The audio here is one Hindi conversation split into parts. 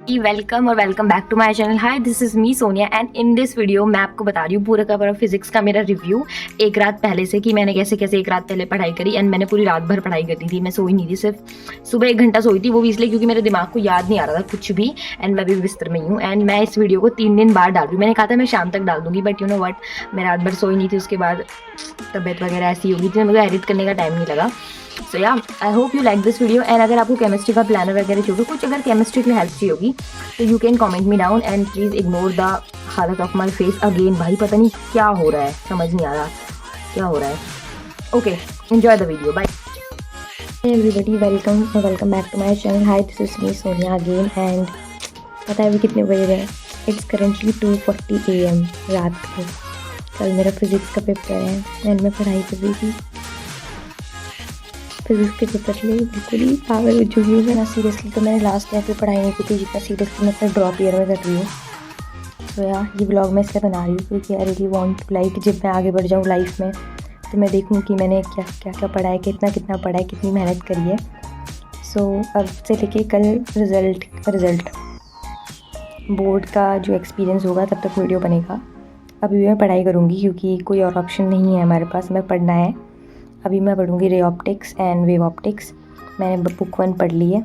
वेलकम और welcome back to my channel. Hi, this is me Sonia and in this video मैं आपको बता रही हूँ पूरा का पूरा फिजिक्स का मेरा रिव्यू एक रात पहले से कि मैंने कैसे कैसे एक रात पहले पढ़ाई करी। एंड मैंने पूरी रात भर पढ़ाई करी थी, मैं सोई नहीं थी, सिर्फ सुबह 1 घंटा सोई थी, वो भी इसलिए क्योंकि मेरे दिमाग को याद नहीं आ रहा था कुछ भी। एंड मैं भी बिस्तर में ही हूँ एंड मैं इस वीडियो को 3 दिन बाद डाल रही हूँ। मैंने कहा था मैं शाम तक डाल दूंगी, बट यू नो वट, मैं रात भर सोई नहीं थी, उसके बाद तबीयत वगैरह ऐसी होगी थी, मुझे एडिट करने का टाइम नहीं लगा। सो या, I hope you like this video. And अगर आपको केमिस्ट्री का प्लानर वगैरह चाहिए, कुछ अगर केमिस्ट्री की हेल्प चाहिए होगी तो you can comment me down and please ignore the हालत ऑफ माई फेस अगेन। भाई पता नहीं क्या हो रहा है, समझ नहीं आ रहा क्या हो रहा है। Okay, enjoy the video, bye everybody. Welcome back to my channel. Hi, this is me Sonia again. And पता है अभी कितने बज रहे हैं? इट्स करेंटली 2:40 AM रात को। कल मेरा फिजिक्स का पेपर है एंड मैं पढ़ाई कर रही थी। फिजिक्स के पेपर लिए बिल्कुल ही पागल हो चुकी हूँ मैं। सीरियसली तो मैंने लास्ट ईयर पे पढ़ाई नहीं की थी जितना सीरियसली मैं अपना ड्रॉप ईयर में कर रही हूँ। तो यार ये ब्लॉग मैं इसलिए बना रही हूँ क्योंकि I really want to like, जब मैं आगे बढ़ जाऊँ लाइफ में तो मैं देखूँ कि मैंने क्या पढ़ा है, कितना पढ़ा है, कितनी मेहनत करी है। सो अब से लेके कल रिज़ल्ट बोर्ड का जो एक्सपीरियंस होगा तब तक वीडियो बनेगा। अभी मैं पढ़ाई करूँगी क्योंकि कोई और ऑप्शन नहीं है हमारे पास, मैं पढ़ना है। अभी मैं पढ़ूँगी ray optics and wave optics. मैंने बुक 1 पढ़ ली है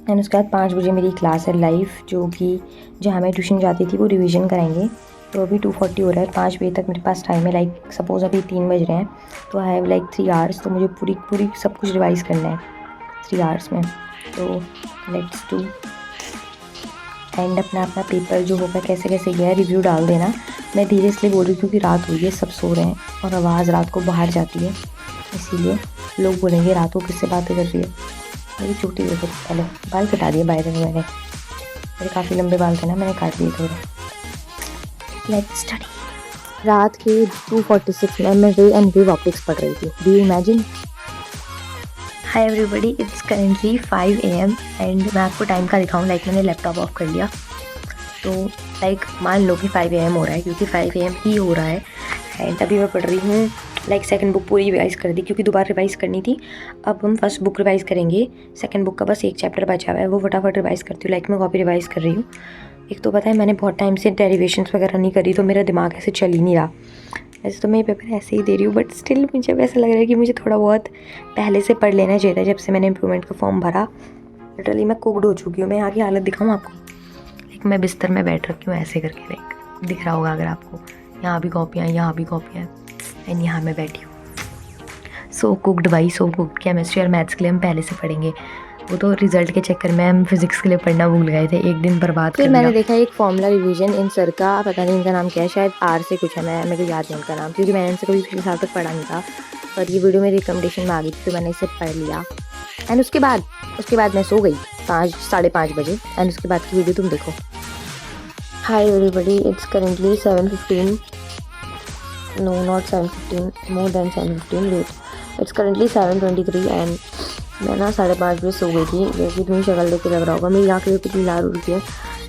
एंड उसके बाद 5 बजे मेरी क्लास है लाइव, जो कि जहाँ मैं ट्यूशन जाती थी वो रिवीजन कराएंगे। तो अभी 2:40 हो रहा है, 5 बजे तक मेरे पास टाइम है। लाइक सपोज़ अभी 3 बज रहे हैं तो आई हैव लाइक 3 आवर्स, तो मुझे पूरी सब कुछ रिवाइज़ करना है 3 आवर्स में। तो लेट्स डू। एंड अपना पेपर जो होगा कैसे गया है रिव्यू डाल देना। मैं धीरे इसलिए बोल रही हूँ क्योंकि रात हुई है, सब सो रहे हैं और आवाज़ रात को बाहर जाती है, इसीलिए लोग बोलेंगे रात को किससे बातें कर रही है। मेरी चोटी देखो, पहले बाल कटा दिए बाय द वे मैंने, मेरे काफ़ी लंबे बाल थे ना, मैंने काट दिए थोड़े। Let's study. रात के 2:46 में मैं रे एंड वेव ऑप्टिक्स पढ़ रही थी। Do you imagine? Hi everybody, it's currently 5 AM and मैं आपको टाइम का दिखाऊँ। लाइक मैंने लैपटॉप ऑफ कर लिया तो लाइक मान लो कि 5 AM हो रहा है, क्योंकि 5 AM ही हो रहा है। एंड अभी मैं पढ़ रही हूँ लाइक सेकंड बुक पूरी रिवाइज़ कर दी क्योंकि दोबारा रिवाइज़ करनी थी। अब हम फर्स्ट बुक रिवाइज़ करेंगे, सेकंड बुक का बस एक चैप्टर बचा हुआ है, वो फटाफट रिवाइज़ करती हूँ। लाइक मैं कॉपी रिवाइज़ कर रही हूँ। एक तो पता है मैंने बहुत टाइम से डेरिवेशंस वगैरह नहीं करी, तो मेरा दिमाग ऐसे चल ही नहीं रहा। वैसे तो मैं ये पेपर ऐसे ही दे रही हूँ, बट स्टिल मुझे ऐसा लग रहा है कि मुझे थोड़ा बहुत पहले से पढ़ लेना चाहिए था। जब से मैंने इम्प्रूवमेंट का फॉर्म भरा लिटरली मैं कुकड हो चुकी हूँ। मैं यहाँ की हालत दिखाऊँ आपको? लाइक मैं बिस्तर में बैठ रखी हूँ ऐसे करके, लाइक दिख रहा होगा अगर आपको। यहाँ भी कॉपियाँ एंड यहाँ मैं बैठी हूँ। सो कुकड भाई, सो कुकड। केमिस्ट्री और मैथ्स के लिए हम पहले से पढ़ेंगे, वो तो रिजल्ट के चक्कर में हम फिजिक्स के लिए पढ़ना भूल गए थे, एक दिन बर्बाद कर दिया। मैंने देखा एक फॉर्मूला रिवीजन इन सर का, पता नहीं इनका नाम क्या है, शायद आर से कुछ है, मेरे को याद नहीं उनका नाम क्योंकि मैंने इनसे कभी पिछले साल तक पढ़ा नहीं था, पर ये वीडियो मेरी रिकमेंडेशन में आ गई थी तो मैंने इसे पढ़ लिया। एंड उसके बाद मैं सो गई 5-5:30 बजे। एंड उसके बाद की वीडियो तुम देखो। Hi everybody, it's currently 7:15, no not 7:15, more than 7:15, wait, it's currently 7:23 and मैं ना 5:30 बजे सो गई थी, जैसे तुम्हें शक्ल देख के लग रहा होगा। मेरी आँखें कितनी लाल हो रही है।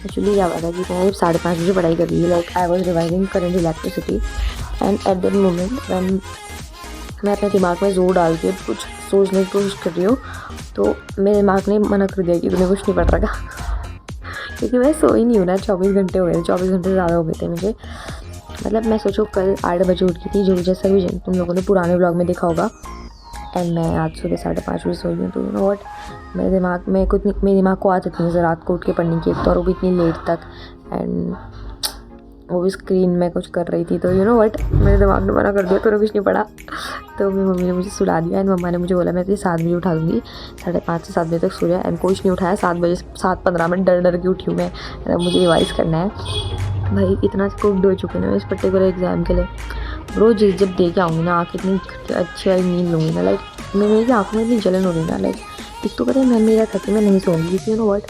एक्चुअली क्या बात है कि मैं 5:30 बजे पढ़ाई कर रही हूँ। Like I was revising current electricity and at that moment when मैं अपने दिमाग में जोर डाल के कुछ सोचने की कोशिश कर रही हूँ तो मेरे दिमाग ने मना कर दिया कि तुम्हें कुछ नहीं पढ़ रखा क्योंकि मैं सोई नहीं हूँ ना, 24 घंटे हो गए थे, 24 घंटे ज़्यादा हो गए थे मुझे। मतलब मैं सोचो कल 8 बजे उठ गई थी, जो जैसा भी तुम लोगों ने पुराने ब्लॉग में देखा होगा। एंड मैं आज सुबह 5:30 बजे सोई हूँ। तो यू नो व्हाट, मेरे दिमाग को आदत नहीं है रात को उठ के पढ़ने की, एक तो और वो भी इतनी लेट तक, एंड वो भी स्क्रीन में कुछ कर रही थी। तो यू नो व्हाट, मेरे दिमाग ने मना कर दिया, तूने कुछ नहीं पढ़ा। तो मेरी मम्मी ने मुझे सुला दिया एंड मम्मा ने मुझे बोला मैं तुझे 7 बजे उठा दूँगी। 5:30 से 7 बजे तक सो रहा एंड कुछ नहीं उठाया। 7:15 में डर के उठी हूँ मैं, मुझे रिवाइज़ करना है। भाई इतना कुक्ड हो चुके ना इस पर्टिकुलर एग्ज़ाम के लिए। रोज़ जब दे के आऊँगी ना, आँख इतनी अच्छी वाली नींद लूँगी ना, लाइक मेरी आँखों में इतनी जलन हो रही ना। लाइक एक तो पता है मेरा था कि मैं नहीं सोऊंगी क्योंकि यू नो व्हाट,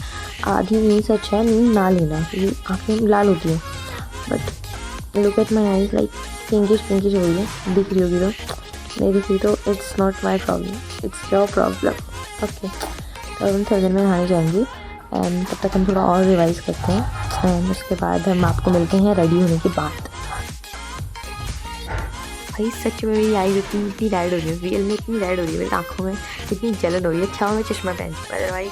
आधी नींद से अच्छा है नींद ना लेना क्योंकि आँखें लाल होती हैं। But look at my eyes, like pinkish हो रही है। दिख रही होगी तो, नहीं दिख रही तो it's not my problem, it's your problem. Okay, तो हम थोड़ी देर में नहाने जाएंगे एंड तब तक हम थोड़ा और रिवाइज़ करते हैं एंड उसके बाद हम आपको मिलते हैं रेडी होने के बाद। भाई सच में मेरी आईज इतनी रेड हो रही है, रियल में इतनी रेड हो रही है, मेरी आँखों में इतनी जलन हो रही है। अच्छा मैं चश्मा पहनती हूँ, अदरवाइज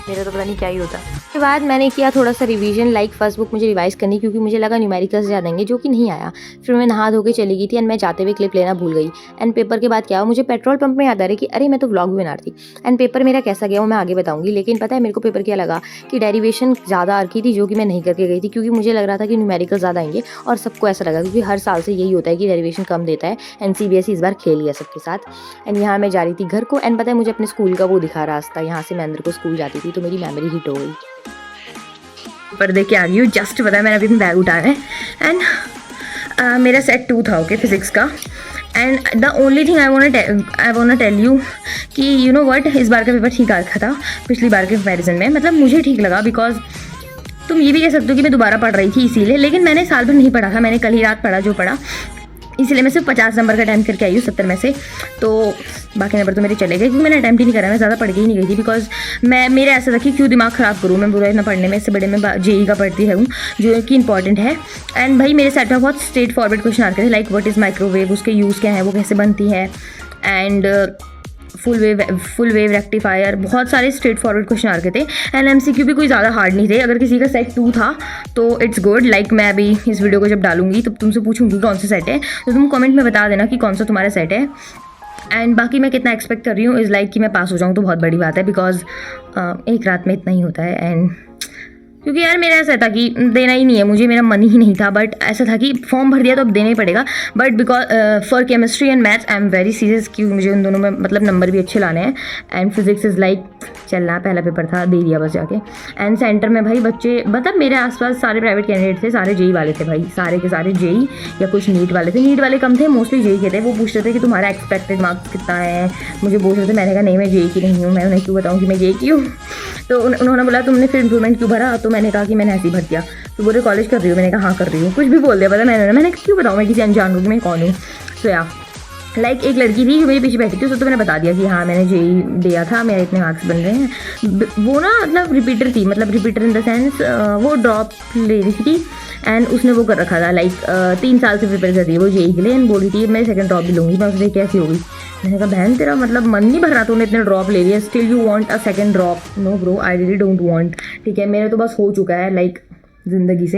मेरा तो पता नहीं क्या ही होता। उसके बाद मैंने किया थोड़ा सा रिवीजन, लाइक फर्स्ट बुक मुझे रिवाइज करनी, क्योंकि मुझे लगा न्यूमेरिकल्स याद आएंगे, जो कि नहीं आया। फिर मैं नहा धो के चली गई थी एंड मैं जाते हुए क्लिप लेना भूल गई। एंड पेपर के बाद क्या हुआ, मुझे पेट्रोल पंप में याद आ रही कि अरे मैं तो व्लॉग भी बना रही थी। एंड पेपर मेरा कैसा गया वो मैं आगे बताऊंगी। लेकिन पता है मेरे को पेपर क्या लगा कि डेरिवेशन ज़्यादा रखी थी, जो कि मैं नहीं करके गई थी, क्योंकि मुझे लग रहा था कि न्यूमेरिकल ज़्यादा आएंगे, और सबको ऐसा लगा, क्योंकि हर साल से यही होता है कि डेरिवेशन कम देता है। एंड CBSE इस बार खेल लिया सबके साथ। एंड यहाँ मैं जा रही थी घर को, एंड पता है मुझे अपने स्कूल का वो दिखा रास्ता, यहाँ से मैं अंदर को स्कूल जाती थी, तो मेरी मेमोरी हिट हो गई। पर देख के आ गई हूँ, जस्ट पता है मैंने अभी अपना बैग उठाया है। एंड मेरा सेट 2 था, ओके, फिजिक्स का। And the only thing I want tell you कि यू नो व्हाट, इस बार का पेपर ठीक आ रखा था पिछली बार के कंपैरिजन में। मतलब मुझे ठीक लगा, बिकॉज तुम ये भी कह सकते हो कि मैं दोबारा पढ़ रही थी इसीलिए, लेकिन मैंने साल भर नहीं पढ़ा था, मैंने कल ही रात पढ़ा जो पढ़ा, इसलिए मैं सिर्फ 50 नंबर का अटैम्प्ट करके आई हूँ 70 में से। तो बाकी नंबर तो मेरे चले गए, क्योंकि मैंने अटैम्प्ट ही नहीं करा, मैं ज़्यादा पढ़ के ही नहीं गई थी, बिकॉज मेरा ऐसा था कि क्यों दिमाग ख़राब करूँ मैं बुरा इतना पढ़ने में। इससे बड़े मैं JEE का पढ़ती हूँ, जो कि इंपॉर्टेंट है। एंड भाई मेरे सेट में बहुत स्ट्रेट फॉरवर्ड क्वेश्चन आते थे, लाइक व्हाट इज़ माइक्रोवेव, उसके यूज़ क्या है, वो कैसे बनती है, एंड फुल वेव रेक्टिफायर, बहुत सारे स्ट्रेट फॉरवर्ड क्वेश्चन आ रखे थे। एंड MCQ भी कोई ज़्यादा हार्ड नहीं थे। अगर किसी का सेट 2 था तो इट्स गुड, लाइक मैं अभी इस वीडियो को जब डालूंगी तो तुमसे पूछूंगी कौन सा सेट है, तो तुम कमेंट में बता देना कि कौन सा तुम्हारा सेट है। एंड बाकी मैं कितना एक्सपेक्ट कर रही हूँ इज़ लाइक कि मैं पास हो जाऊँ तो बहुत बड़ी बात है, बिकॉज एक रात में इतना ही होता है। एंड क्योंकि यार मेरा ऐसा था कि देना ही नहीं है मुझे, मेरा मन ही नहीं था, बट ऐसा था कि फॉर्म भर दिया तो अब देना ही पड़ेगा। But because for chemistry and maths I am very serious, क्योंकि मुझे उन दोनों में मतलब नंबर भी अच्छे लाने हैं। एंड फिजिक्स इज़ लाइक चलना, पहला पेपर था, दे दिया बस जाके। एंड सेंटर में भाई बच्चे, मतलब मेरे आसपास सारे प्राइवेट कैंडिडेट थे, सारे JEE वाले थे भाई, सारे के सारे JEE, या कुछ नीट वाले थे। नीट वाले कम थे, मोस्टली JEE के थे। वो पूछ रहे थे कि तुम्हारा एक्सपेक्टेड मार्क्स कितना है, मुझे बोल रहे थे। मैंने कहा नहीं मैं JEE की नहीं हूँ, मैं उन्हें क्यों बताऊँ कि मैं JEE की हूँ। तो उन्होंने बोला तुमने फिर इंप्रूवमेंट क्यों भरा, तो मैंने कहा कि मैंने ऐसे ही भर दिया। तो बोले कॉलेज कर रही हूँ, मैंने कहा हाँ कर रही हूँ, कुछ भी बोल दिया। पता मैंने क्यों बताऊँ, मैं किसी अनजान को कि मैं कौन हूँ। तो या लाइक एक लड़की थी जो मेरे पीछे बैठी थी, उसको तो मैंने बता दिया कि हाँ मैंने JEE दिया था, मेरे इतने मार्क्स बन रहे हैं। वो ना मतलब रिपीटर थी, मतलब रिपीटर इन द सेंस वो ड्रॉप ले रही थी। एंड उसने वो कर रखा था, लाइक 3 साल से प्रिपेयर कर रही है वो JEE के लिए। एंड बोल रही थी मैं सेकंड ड्रॉप भी लूँगी। मैं उससे कैसी होगी, मैंने कहा बहन तेरा मतलब मन नहीं भर रहा, तूने इतने ड्रॉप ले लिया, still you want a second drop. No bro, I really don't want. ठीक है, मेरे तो बस हो चुका है लाइक ज़िंदगी से।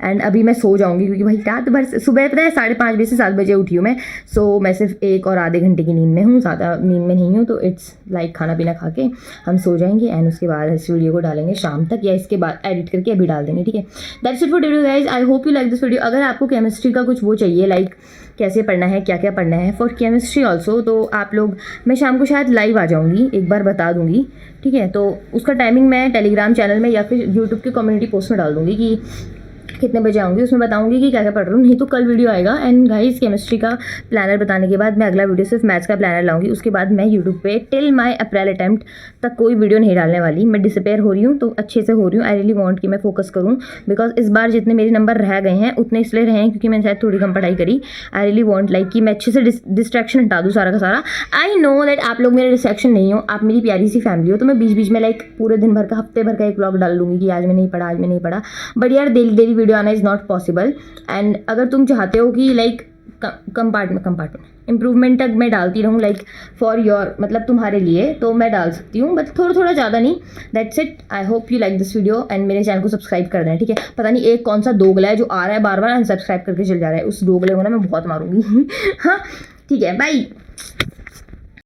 एंड अभी मैं सो जाऊंगी, क्योंकि भाई रात भर सुबह पता है 5:30 बजे से 7 बजे उठी हूँ मैं। सो मैं सिर्फ 1 और आधे घंटे की नींद में हूँ, ज़्यादा नींद में नहीं हूँ। तो इट्स लाइक खाना पीना खा के हम सो जाएंगे, एंड उसके बाद इस वीडियो को डालेंगे शाम तक, या इसके बाद एडिट करके अभी डाल देंगे। ठीक है, that's it for today guys, I hope you like this video. अगर आपको केमिस्ट्री का कुछ वो चाहिए, लाइक कैसे पढ़ना है, क्या क्या पढ़ना है फॉर केमिस्ट्री ऑल्सो, तो आप लोग, मैं शाम को शायद लाइव आ जाऊँगी, एक बार बता दूँगी। ठीक है, तो उसका टाइमिंग मैं टेलीग्राम चैनल में या फिर यूट्यूब के कम्युनिटी पोस्ट में डाल दूँगी कि कितने बजे आऊँगी, उसमें बताऊँगी कि क्या क्या पढ़ रही हूँ। नहीं तो कल वीडियो आएगा। एंड गाइस केमिस्ट्री का प्लानर बताने के बाद मैं अगला वीडियो सिर्फ मैथ्स का प्लानर लाऊंगी। उसके बाद मैं यूट्यूब पे टिल माय अप्रैल अटेम्प्ट तक कोई वीडियो नहीं डालने वाली। मैं डिसअपेयर हो रही हूँ तो अच्छे से हो रही हूँ। आई रियली वांट कि मैं फोकस करूँ, बिकॉज इस बार जितने मेरे नंबर रह गए हैं उतने इसलिए रहे हैं क्योंकि मैंने शायद थोड़ी कम पढ़ाई करी। आई रियली वांट लाइक कि मैं अच्छे से डिस्ट्रैक्शन हटा दूँ सारा का सारा। आई नो दैट आप लोग मेरे डिस्ट्रैक्शन नहीं हो, आप मेरी प्यारी सी फैमिली हो, तो मैं बीच बीच में लाइक पूरे दिन भर का, हफ्ते भर का एक व्लॉग डाल लूँगी कि आज मैं नहीं पढ़ा, आज मैं नहीं पढ़ा। बट यार डेली वीडियो आना इज़ नॉट पॉसिबल। एंड अगर तुम चाहते हो कि लाइक कंपार्टमेंट इम्प्रूवमेंट तक मैं डालती रहूँ, लाइक फॉर योर मतलब तुम्हारे लिए, तो मैं डाल सकती हूँ, बट थोड़ा ज़्यादा नहीं। That's it. I hope you like this video, and मेरे चैनल को सब्सक्राइब कर देना। ठीक है, पता नहीं एक कौन सा दोगला है जो आ रहा है बार बार अनसब्सक्राइब करके चल जा रहा है, उस दोगले को ना मैं बहुत मारूंगी। हाँ ठीक है, बाय।